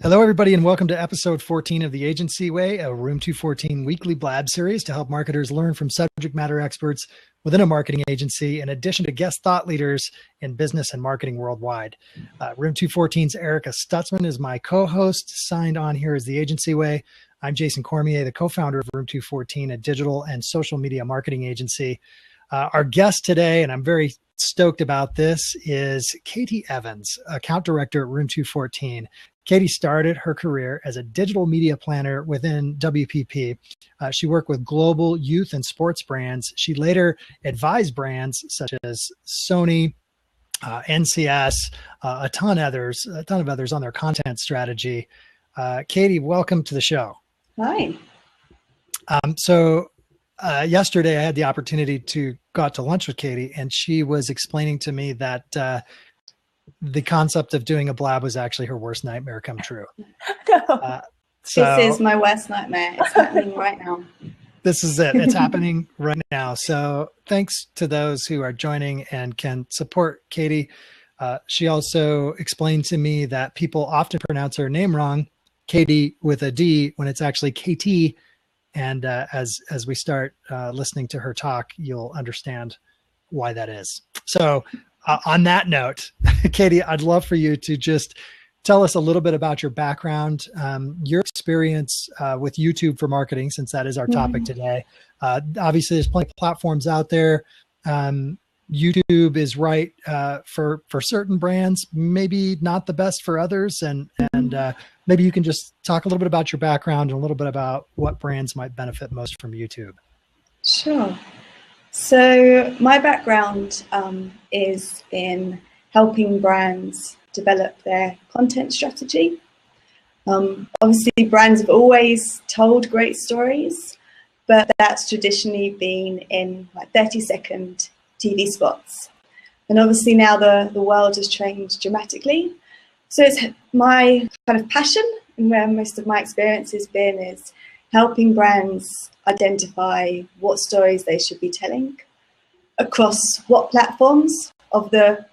Hello, everybody, and welcome to episode 14 of The Agency Way, a Room 214 weekly Blab series to help marketers learn from subject matter experts within a marketing agency, in addition to guest thought leaders in business and marketing worldwide. Room 214's Erica Stutzman is my co-host. Signed on here as The Agency Way. I'm Jason Cormier, the co-founder of Room 214, a digital and social media marketing agency. Our guest today, and I'm very stoked about this, is Katie Evans, account director at Room 214. Katie started her career as a digital media planner within WPP. She worked with global youth and sports brands. She later advised brands such as Sony, NCS, a ton of others on their content strategy. Katie, welcome to the show. Hi. Yesterday I had the opportunity to go out to lunch with Katie, and she was explaining to me that the concept of doing a Blab was actually her worst nightmare come true. This is my worst nightmare. It's happening right now. This is it. It's happening right now. So thanks to those who are joining and can support Katie. She also explained to me that people often pronounce her name wrong, Katie with a D, when it's actually KT. And as we start listening to her talk, you'll understand why that is. So on that note, Katie, I'd love for you to just tell us a little bit about your background, your experience with YouTube for marketing, since that is our topic today. Obviously, there's plenty of platforms out there. YouTube is right for certain brands, maybe not the best for others. And maybe you can just talk a little bit about your background and a little bit about what brands might benefit most from YouTube. Sure. So my background is in helping brands develop their content strategy. Obviously, brands have always told great stories, but that's traditionally been in like 30-second TV spots. And obviously now the world has changed dramatically. So it's my kind of passion, and where most of my experience has been, is helping brands identify what stories they should be telling across what platforms of the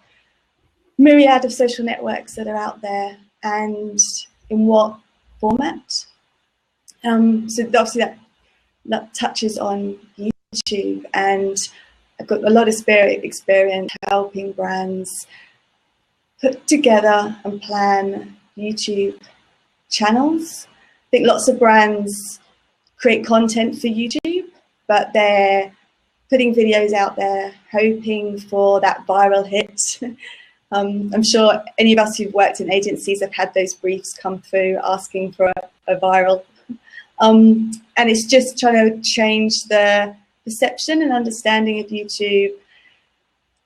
myriad of social networks that are out there, and in what format. So obviously that touches on YouTube, and I've got a lot of experience helping brands put together and plan YouTube channels. I think lots of brands create content for YouTube, but they're putting videos out there hoping for that viral hit. I'm sure any of us who've worked in agencies have had those briefs come through asking for a viral. And it's just trying to change the perception and understanding of YouTube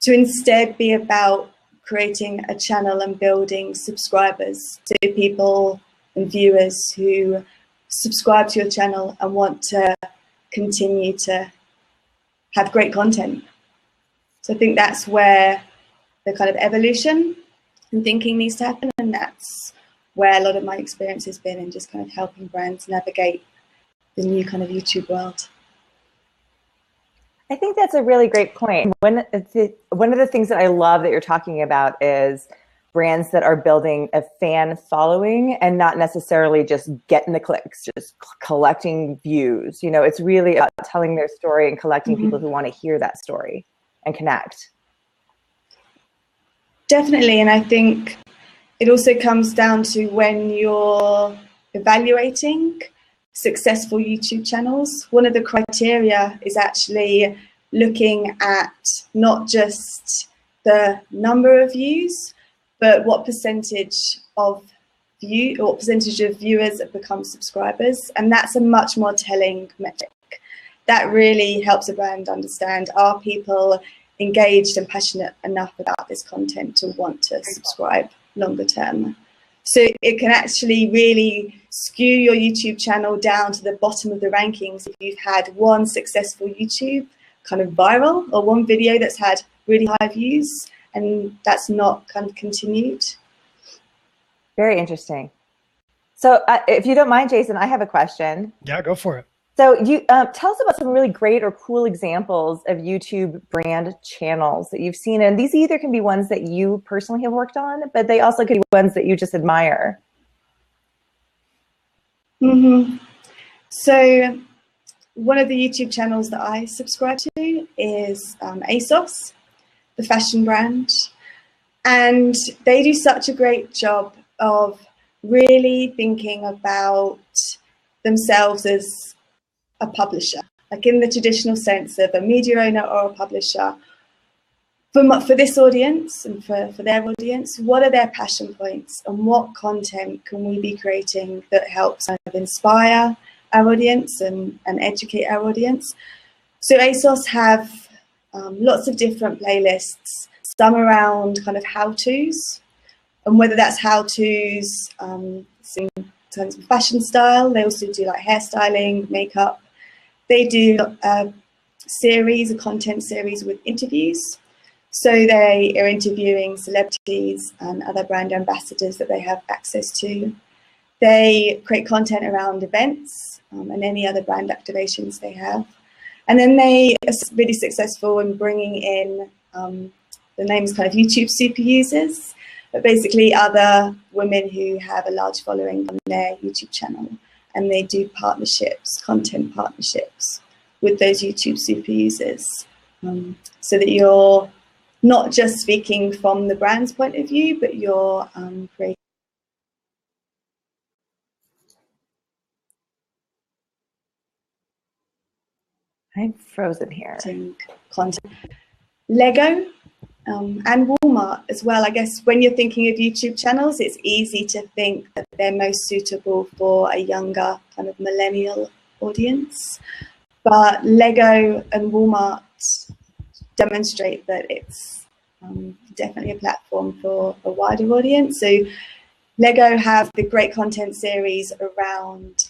to instead be about creating a channel and building subscribers, to people and viewers who subscribe to your channel and want to continue to have great content. So I think that's where the kind of evolution and thinking needs to happen, and that's where a lot of my experience has been in just kind of helping brands navigate the new kind of YouTube world. I think that's a really great point. One of the things that I love that you're talking about is brands that are building a fan following and not necessarily just getting the clicks, just collecting views. You know, it's really about telling their story and collecting people who want to hear that story and connect. Definitely. And I think it also comes down to when you're evaluating successful YouTube channels, one of the criteria is actually looking at not just the number of views, but what percentage of viewers have become subscribers. And that's a much more telling metric. That really helps a brand understand, are people engaged and passionate enough about this content to want to subscribe longer term? So it can actually really skew your YouTube channel down to the bottom of the rankings if you've had one successful YouTube kind of viral, or one video that's had really high views and that's not kind of continued. Very interesting. So if you don't mind, Jason, I have a question. Yeah, go for it. So you tell us about some really great or cool examples of YouTube brand channels that you've seen. And these either can be ones that you personally have worked on, but they also could be ones that you just admire. Mm-hmm. So one of the YouTube channels that I subscribe to is ASOS, the fashion brand. And they do such a great job of really thinking about themselves as a publisher, like in the traditional sense of a media owner or a publisher. For this audience and for their audience, what are their passion points and what content can we be creating that helps kind of inspire our audience and educate our audience? So ASOS have lots of different playlists, some around kind of how-tos, and whether that's how-tos in terms of fashion style. They also do like hairstyling, makeup. They do a content series with interviews. So they are interviewing celebrities and other brand ambassadors that they have access to. They create content around events and any other brand activations they have. And then they are really successful in bringing in, the name is kind of YouTube super users, but basically other women who have a large following on their YouTube channel. And they do partnerships, content partnerships with those YouTube super users, so that you're not just speaking from the brand's point of view, but you're creating. I'm frozen here. Content. Lego and Walmart as well. I guess when you're thinking of YouTube channels, it's easy to think that they're most suitable for a younger kind of millennial audience. But Lego and Walmart demonstrate that it's definitely a platform for a wider audience. So Lego have the great content series around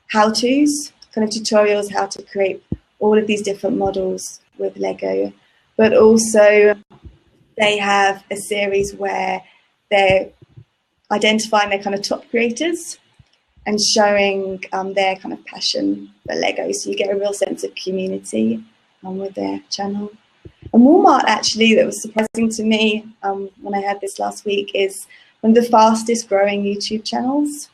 how-tos, kind of tutorials, how to create all of these different models with Lego. But also they have a series where they're identifying their kind of top creators and showing their kind of passion for Lego. So you get a real sense of community with their channel. And Walmart, actually, that was surprising to me when I heard this last week, is one of the fastest growing YouTube channels.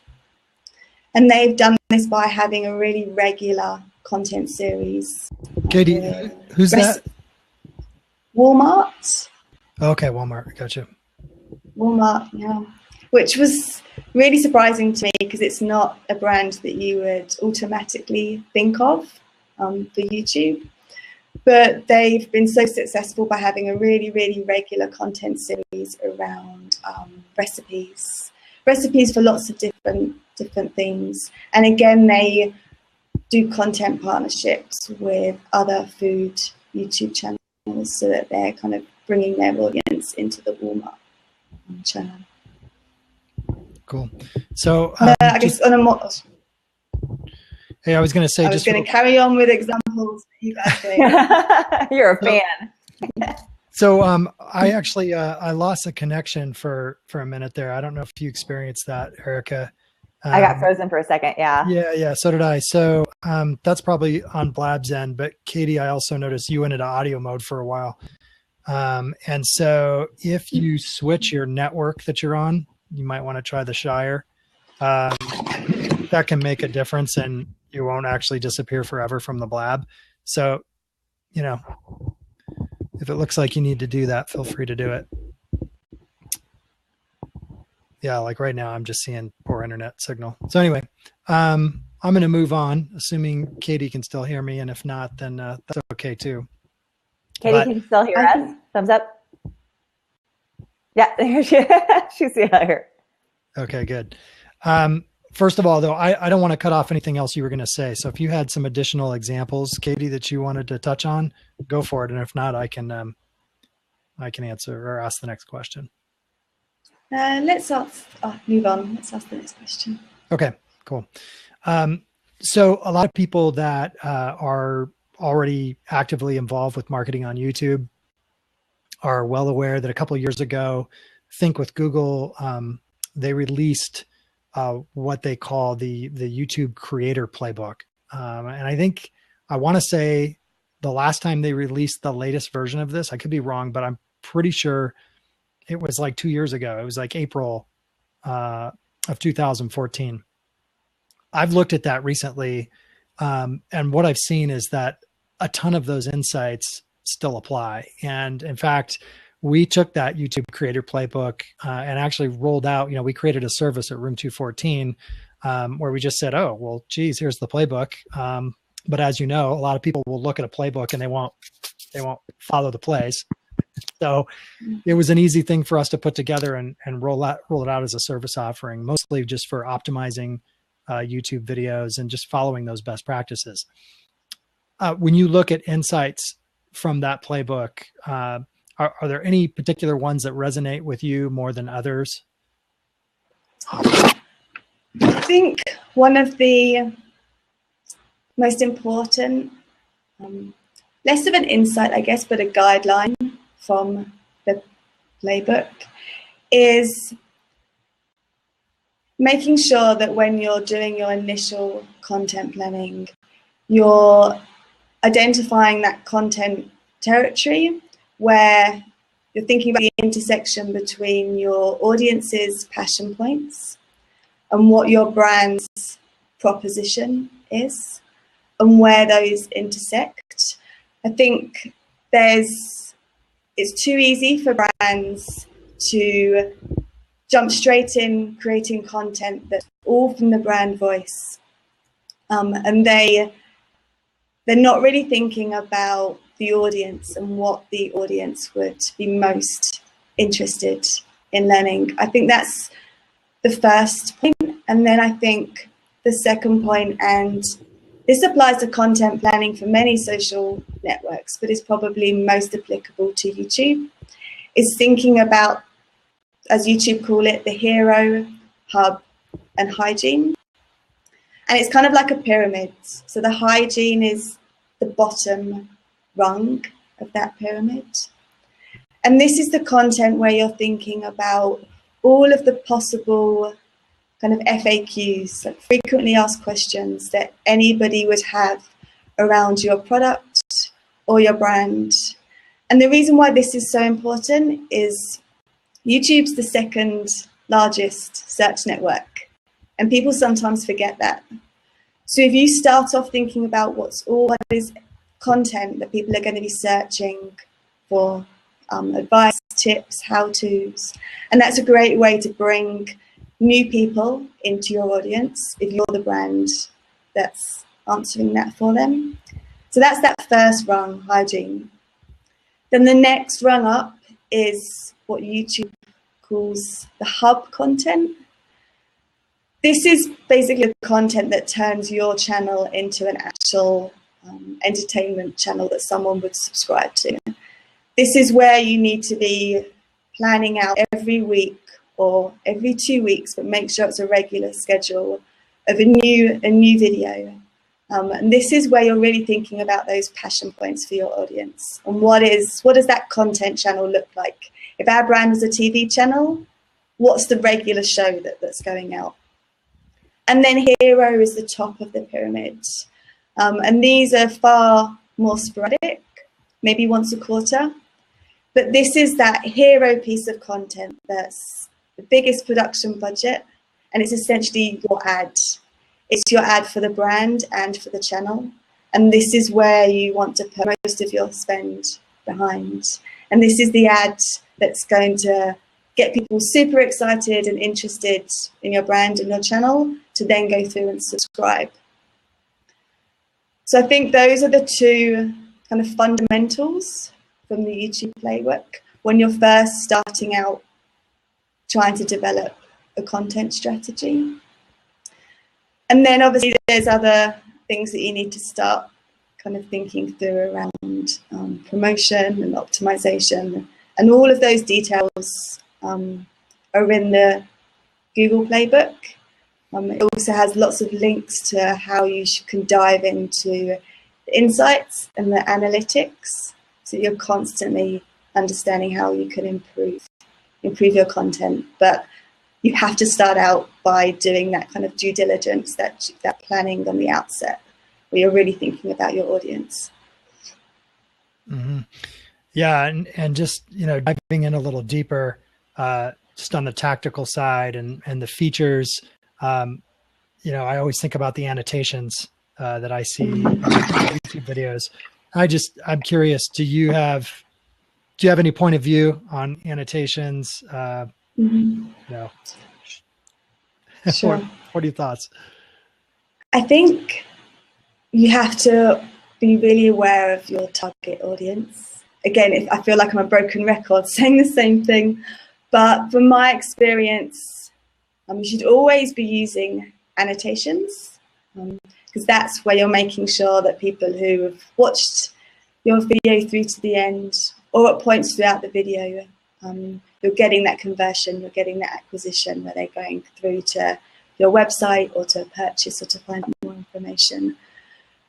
And they've done this by having a really regular content series. Katie, who's that? Walmart. Okay, Walmart. Gotcha. Walmart, yeah. Which was really surprising to me because it's not a brand that you would automatically think of for YouTube. But they've been so successful by having a really, really regular content series around recipes for lots of different things. And again, they do content partnerships with other food YouTube channels so that they're kind of bringing their audience into the Walmart channel. Cool. So I guess on a more. Hey, I was going to say, I was going to carry on with examples that you guys think. You're a fan. So I actually I lost a connection for a minute there. I don't know if you experienced that, Erica. I got frozen for a second. Yeah. Yeah. So did I. So that's probably on Blab's end. But Katie, I also noticed you went into audio mode for a while. And so if you switch your network that you're on, you might want to try the Shire. That can make a difference, and you won't actually disappear forever from the Blab. So, you know, if it looks like you need to do that, feel free to do it. Yeah, like right now, I'm just seeing poor internet signal. So anyway, I'm going to move on, assuming Katie can still hear me. And if not, then that's okay too. Katie, can you still hear us? Thumbs up. Yeah, there she's here. Okay, good. First of all, though, I don't want to cut off anything else you were going to say. So if you had some additional examples, Katie, that you wanted to touch on, go for it. And if not, I can answer or ask the next question. Let's move on. Let's ask the next question. Okay, cool. So a lot of people that are already actively involved with marketing on YouTube are well aware that a couple of years ago, I think with Google, they released what they call the YouTube Creator Playbook. And I think I want to say the last time they released the latest version of this, I could be wrong, but I'm pretty sure it was like 2 years ago. It was like April of 2014. I've looked at that recently, and what I've seen is that a ton of those insights still apply. And in fact, we took that YouTube Creator Playbook and actually rolled out. We created a service at Room 214 where we just said, "Oh, well, geez, here's the playbook." But as you know, a lot of people will look at a playbook and they won't follow the plays. So it was an easy thing for us to put together and roll it out as a service offering, mostly just for optimizing YouTube videos and just following those best practices. When you look at insights from that playbook, are there any particular ones that resonate with you more than others? I think one of the most important, less of an insight, I guess, but a guideline from the playbook is making sure that when you're doing your initial content planning, you're identifying that content territory where you're thinking about the intersection between your audience's passion points and what your brand's proposition is and where those intersect. I think it's too easy for brands to jump straight in creating content that's all from the brand voice. And they're not really thinking about the audience and what the audience would be most interested in learning. I think that's the first point. And then I think the second point, and this applies to content planning for many social networks, but is probably most applicable to YouTube, is thinking about, as YouTube call it, the hero, hub, and hygiene. And it's kind of like a pyramid. So the hygiene is the bottom rung of that pyramid. And this is the content where you're thinking about all of the possible kind of FAQs, like frequently asked questions that anybody would have around your product or your brand. And the reason why this is so important is YouTube's the second largest search network, and people sometimes forget that. So if you start off thinking about what is content that people are going to be searching for, advice, tips, how-tos, and that's a great way to bring new people into your audience if you're the brand that's answering that for them. So that's that first rung, hygiene. Then the next rung up is what YouTube calls the hub content. This is basically the content that turns your channel into an actual entertainment channel that someone would subscribe to. This is where you need to be planning out every week or every 2 weeks, but make sure it's a regular schedule of a new video. And this is where you're really thinking about those passion points for your audience. And what does that content channel look like? If our brand is a TV channel, what's the regular show that's going out? And then hero is the top of the pyramid. And these are far more sporadic, maybe once a quarter. But this is that hero piece of content that's the biggest production budget, and it's essentially your ad. It's your ad for the brand and for the channel. And this is where you want to put most of your spend behind. And this is the ad that's going to get people super excited and interested in your brand and your channel to then go through and subscribe. So I think those are the two kind of fundamentals from the YouTube playbook when you're first starting out trying to develop a content strategy. And then obviously there's other things that you need to start kind of thinking through around promotion and optimization, and all of those details are in the Google playbook. It also has lots of links to how you can dive into the insights and the analytics, so you're constantly understanding how you can improve your content. But you have to start out by doing that kind of due diligence, that planning on the outset, where you're really thinking about your audience. Mm-hmm. Yeah, and just diving in a little deeper, just on the tactical side and the features. I always think about the annotations that I see in YouTube videos. I'm curious, do you have any point of view on annotations? No. Sure. What are your thoughts? I think you have to be really aware of your target audience. Again, I feel like I'm a broken record saying the same thing, but from my experience, you should always be using annotations, because that's where you're making sure that people who have watched your video through to the end, or at points throughout the video, you're getting that conversion, you're getting that acquisition where they're going through to your website or to purchase or to find more information.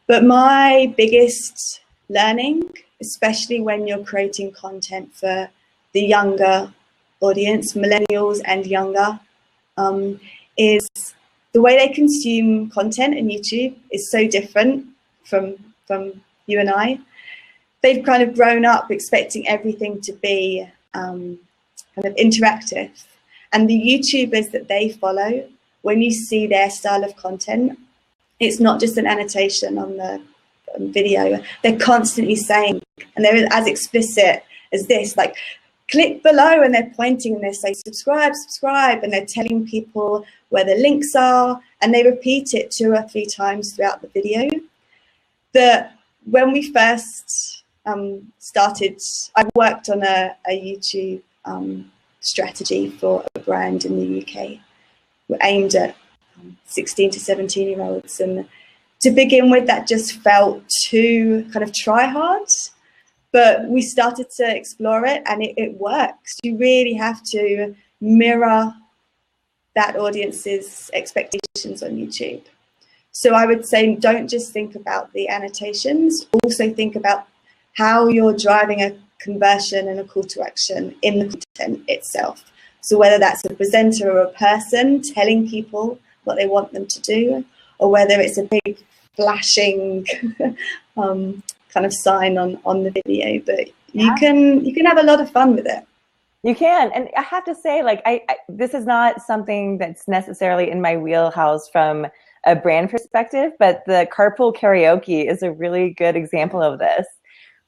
But my biggest learning, especially when you're creating content for the younger audience, millennials and younger, is the way they consume content in YouTube is so different from you and I. They've kind of grown up expecting everything to be kind of interactive. And the YouTubers that they follow, when you see their style of content, it's not just an annotation on the video. They're constantly saying, and they're as explicit as this, like, click below, and they're pointing and they say, subscribe, subscribe, and they're telling people where the links are, and they repeat it 2 or 3 times throughout the video. When we first started, I worked on a YouTube strategy for a brand in the UK. We're aimed at 16 to 17-year-olds, and to begin with, that just felt too kind of try hard. But we started to explore it, and it works. You really have to mirror that audience's expectations on YouTube. So I would say, don't just think about the annotations, also think about how you're driving a conversion and a call to action in the content itself. So whether that's a presenter or a person telling people what they want them to do, or whether it's a big flashing kind of sign on the video, but you can have a lot of fun with it. You can, and I have to say, like, I this is not something that's necessarily in my wheelhouse from a brand perspective, but the carpool karaoke is a really good example of this,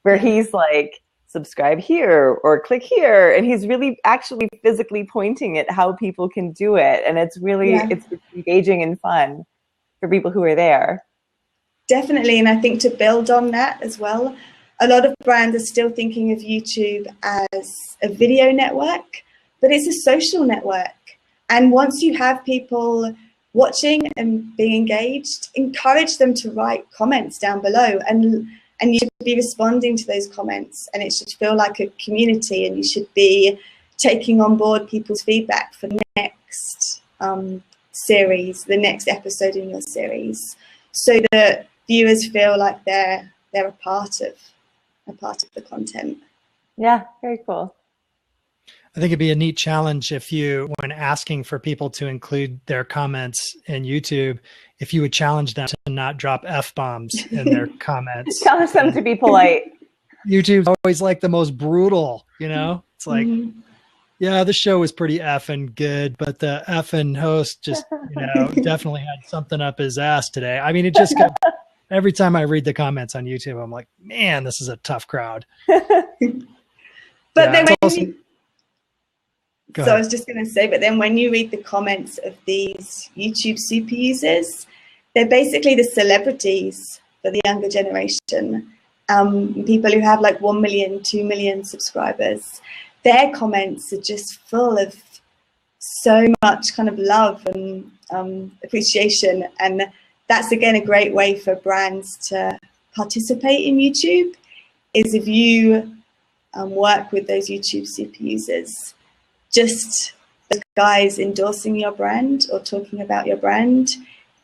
where he's like, subscribe here or click here, and he's really actually physically pointing at how people can do it, and it's really it's engaging and fun for people who are there. Definitely, and I think to build on that as well, a lot of brands are still thinking of YouTube as a video network, but it's a social network. And once you have people watching and being engaged, encourage them to write comments down below, and you should be responding to those comments, and it should feel like a community, and you should be taking on board people's feedback for the next series, the next episode in your series, so that viewers feel like they're a part of the content. Yeah, very cool. I think it'd be a neat challenge if you, when asking for people to include their comments in YouTube, if you would challenge them to not drop F-bombs in their comments. Challenge them to be polite. YouTube's always like the most brutal, It's like, yeah, the show was pretty effing good, but the effing host just, definitely had something up his ass today. I mean, it just got, every time I read the comments on YouTube, I'm like, man, this is a tough crowd. But then I was just going to say, but then when you read the comments of these YouTube super users, they're basically the celebrities for the younger generation. People who have like 1 million, 2 million subscribers. Their comments are just full of so much kind of love and appreciation. And that's, again, a great way for brands to participate in YouTube, is if you work with those YouTube super users. Just the guys endorsing your brand or talking about your brand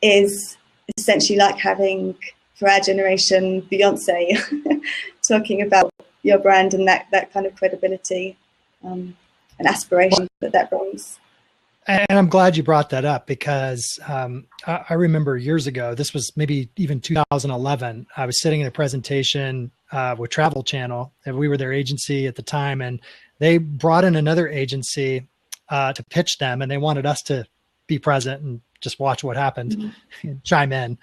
is essentially like having, for our generation, Beyonce talking about your brand, and that kind of credibility and aspiration that brings. And I'm glad you brought that up, because I remember years ago, this was maybe even 2011, I was sitting in a presentation with Travel Channel, and we were their agency at the time, and they brought in another agency to pitch them, and they wanted us to be present and just watch what happened, chime in.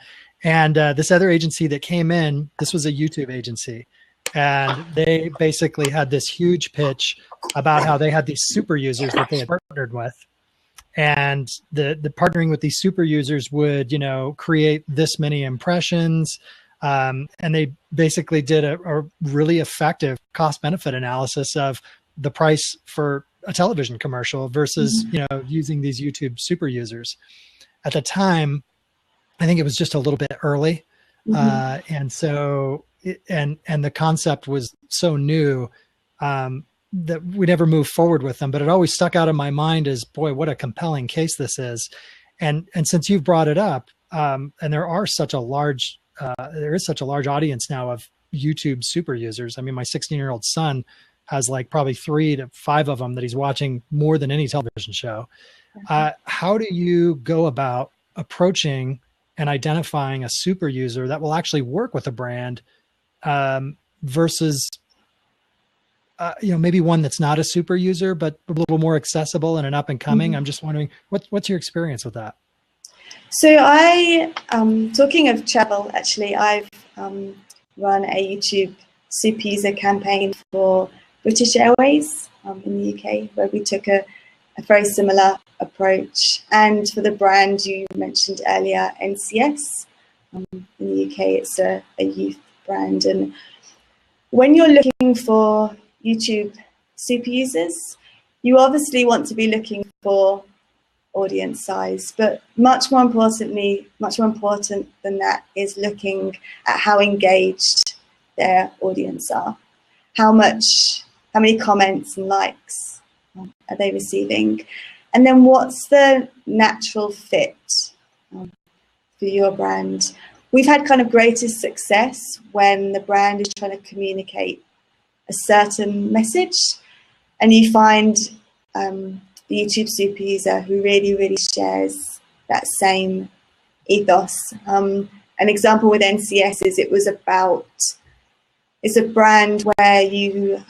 And this other agency that came in, this was a YouTube agency. And they basically had this huge pitch about how they had these super users that they had partnered with. And the partnering with these super users would, you know, create this many impressions. And they basically did a really effective cost benefit analysis of the price for a television commercial versus, you know, using these YouTube super users. At the time, I think it was just a little bit early. And so, and the concept was so new that we never moved forward with them, but it always stuck out in my mind as, boy, what a compelling case this is. And since you've brought it up, and there is such a large audience now of YouTube super users. I mean, my 16-year-old son has like probably 3 to 5 of them that he's watching more than any television show. How do you go about approaching and identifying a super user that will actually work with a brand versus, you know, maybe one that's not a super user, but a little more accessible and an up and coming? I'm just wondering, what's your experience with that? So I, talking of travel, actually, I've run a YouTube super user campaign for British Airways in the UK, where we took a very similar approach. And for the brand you mentioned earlier, NCS, in the UK, it's a youth brand. And when you're looking for YouTube super users, you obviously want to be looking for audience size, but much more important than that is looking at how engaged their audience are. How many comments and likes are they receiving? And then what's the natural fit for your brand? We've had kind of greatest success when the brand is trying to communicate a certain message, and you find the YouTube super user who really shares that same ethos. An example with NCS is it's a brand where you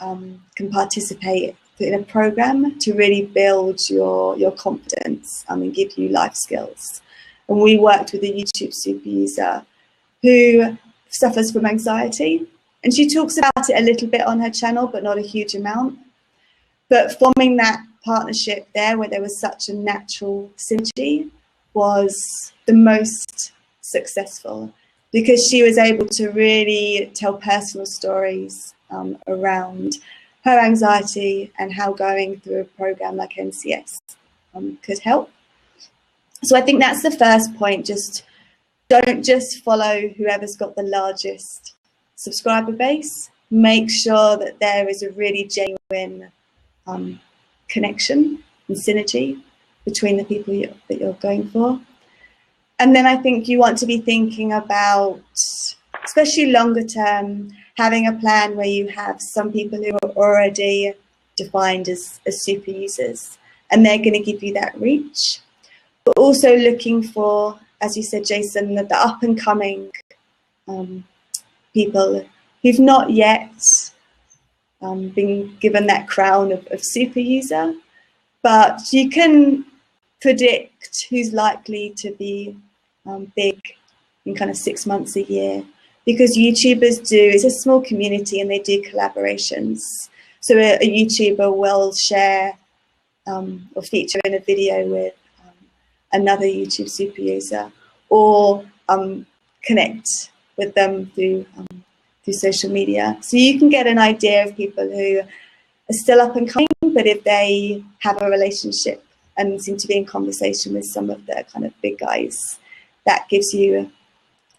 can participate in a program to really build your confidence and give you life skills. And we worked with a YouTube super user who suffers from anxiety, and she talks about it a little bit on her channel, but not a huge amount. But forming that partnership there, where there was such a natural synergy, was the most successful, because she was able to really tell personal stories around her anxiety and how going through a program like NCS could help. So I think that's the first point. Don't just follow whoever's got the largest subscriber base. Make sure that there is a really genuine connection and synergy between the people that you're going for. And then I think you want to be thinking about, especially longer term, having a plan where you have some people who are already defined as super users, and they're going to give you that reach. But also looking for, as you said, Jason, the up and coming people who've not yet been given that crown of super user, but you can predict who's likely to be big in kind of 6 months, a year, because YouTubers it's a small community and they do collaborations. So a YouTuber will share or feature in a video with another YouTube super user, or connect with them through social media. So you can get an idea of people who are still up and coming, but if they have a relationship and seem to be in conversation with some of the kind of big guys, that gives you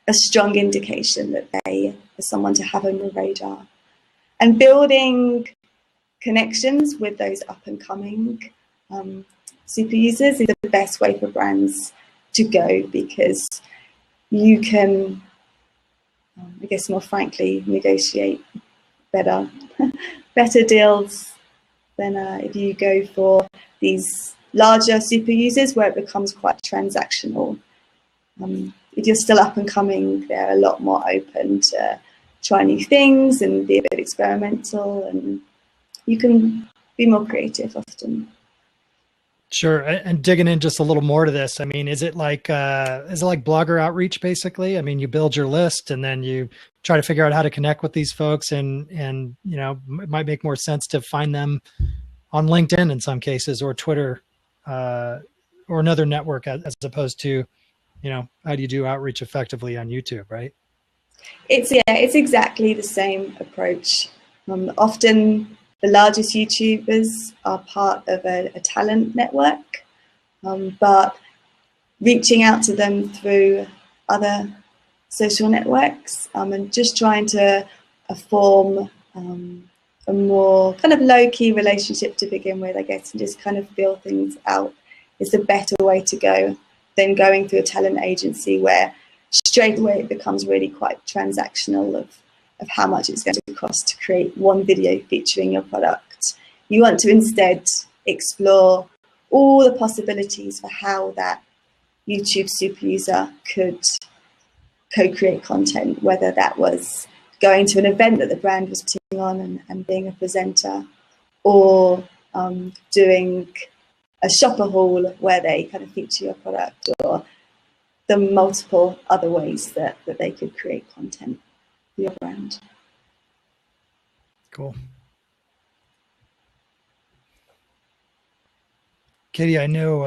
a strong indication that they are someone to have on your radar. And building connections with those up and coming super users is the best way for brands to go, because you can, I guess more frankly, negotiate better deals than if you go for these larger super users where it becomes quite transactional. If you're still up and coming, they're a lot more open to try new things and be a bit experimental, and you can be more creative often. Sure. And digging in just a little more to this, I mean, is it like blogger outreach basically? I mean, you build your list and then you try to figure out how to connect with these folks, and it might make more sense to find them on LinkedIn in some cases, or Twitter, or another network, as opposed to, how do you do outreach effectively on YouTube, right? It's exactly the same approach. Often the largest YouTubers are part of a talent network, but reaching out to them through other social networks, and just trying to form a more kind of low-key relationship to begin with, I guess, and just kind of feel things out is the better way to go than going through a talent agency where straight away it becomes really quite transactional of how much it's going to cost to create one video featuring your product. You want to instead explore all the possibilities for how that YouTube super user could co-create content, whether that was going to an event that the brand was putting on and being a presenter, or doing a shopper haul where they kind of feature your product, or the multiple other ways that they could create content for your brand. Cool. Katie, I know,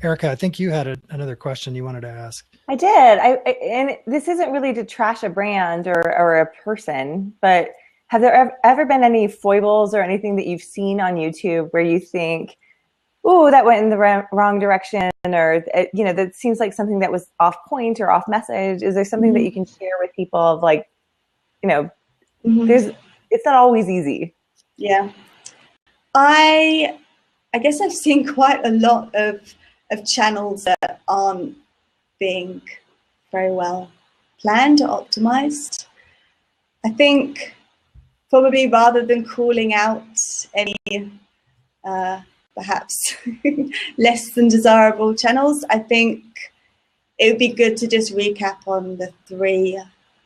Erica, I think you had another question you wanted to ask. I did. And this isn't really to trash a brand or a person, but have there ever been any foibles or anything that you've seen on YouTube where you think, oh, that went in the wrong direction, or, that seems like something that was off point or off message? Is there something that you can share with people of, like, it's not always easy? Yeah. I guess I've seen quite a lot of channels that aren't being very well planned or optimized. I think probably rather than calling out any perhaps less than desirable channels, I think it would be good to just recap on the three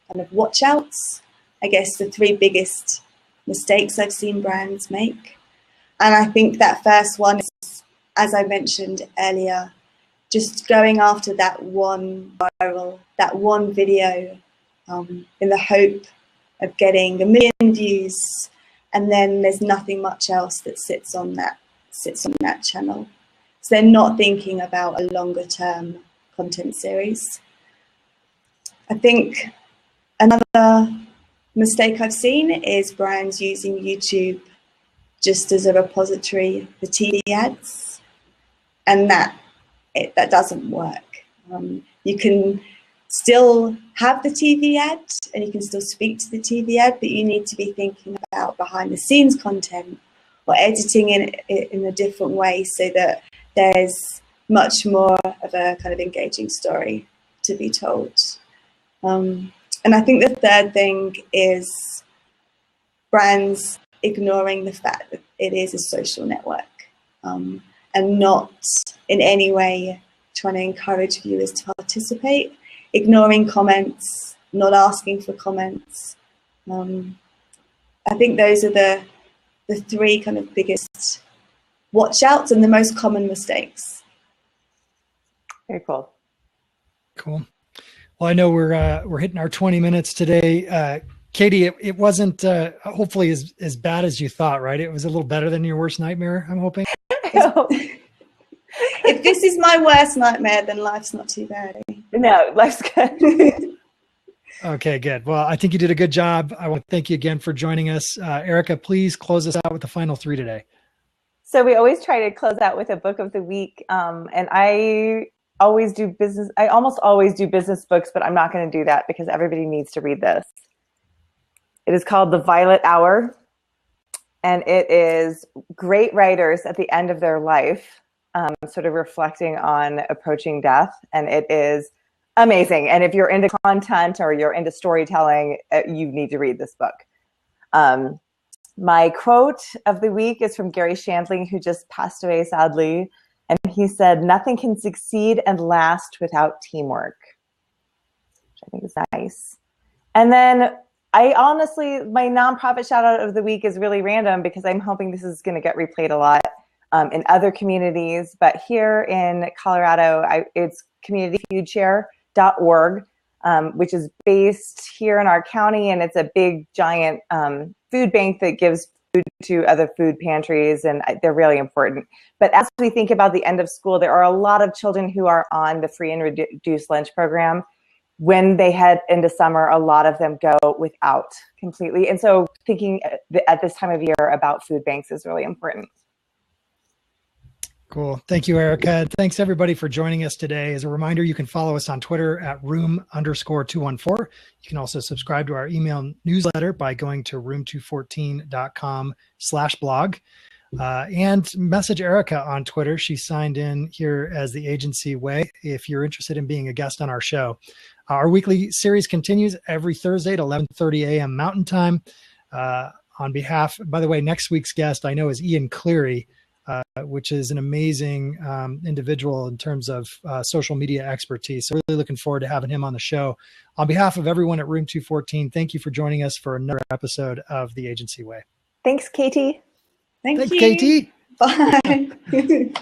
kind of watch outs. I guess the three biggest mistakes I've seen brands make. And I think that first one is, as I mentioned earlier, just going after that one viral, that one video, in the hope of getting 1 million views, and then there's nothing much else that sits on that channel. So they're not thinking about a longer term content series. I think another mistake I've seen is brands using YouTube just as a repository for TV ads, and that doesn't work. You can still have the TV ad and you can still speak to the TV ad, but you need to be thinking about behind the scenes content or editing in a different way so that there's much more of a kind of engaging story to be told. And I think the third thing is brands ignoring the fact that it is a social network, and not in any way trying to encourage viewers to participate, ignoring comments, not asking for comments. I think those are the three kind of biggest watch outs and the most common mistakes. Very cool. Cool. Well, I know we're hitting our 20 minutes today. Katie, it wasn't hopefully as bad as you thought, right? It was a little better than your worst nightmare, I'm hoping. If this is my worst nightmare, then life's not too bad. No, life's good. Okay, good. Well, I think you did a good job. I want to thank you again for joining us. Erica, please close us out with the final three today. So we always try to close out with a book of the week. And I always do business. I almost always do business books, but I'm not going to do that because everybody needs to read this. It is called The Violet Hour. And it is great writers at the end of their life, sort of reflecting on approaching death. And it is amazing. And if you're into content or you're into storytelling, you need to read this book. My quote of the week is from Gary Shandling, who just passed away, sadly. And he said, "Nothing can succeed and last without teamwork," which I think is nice. And then I honestly, my nonprofit shout out of the week is really random because I'm hoping this is going to get replayed a lot. in other communities. But here in Colorado, it's communityfoodshare.org, which is based here in our county, and it's a big, giant food bank that gives food to other food pantries, and they're really important. But as we think about the end of school, there are a lot of children who are on the free and reduced lunch program. When they head into summer, a lot of them go without completely. And so thinking at this time of year about food banks is really important. Cool. Thank you, Erica. Thanks everybody for joining us today. As a reminder, you can follow us on Twitter at room_214. You can also subscribe to our email newsletter by going to room214.com/blog. And message Erica on Twitter. She signed in here as the Agency Way if you're interested in being a guest on our show. Our weekly series continues every Thursday at 11:30 a.m. Mountain Time. On behalf, by the way, next week's guest I know is Ian Cleary, which is an amazing individual in terms of social media expertise. So really looking forward to having him on the show. On behalf of everyone at Room 214, thank you for joining us for another episode of The Agency Way. Thanks, Katie. Thanks, Katie. Bye.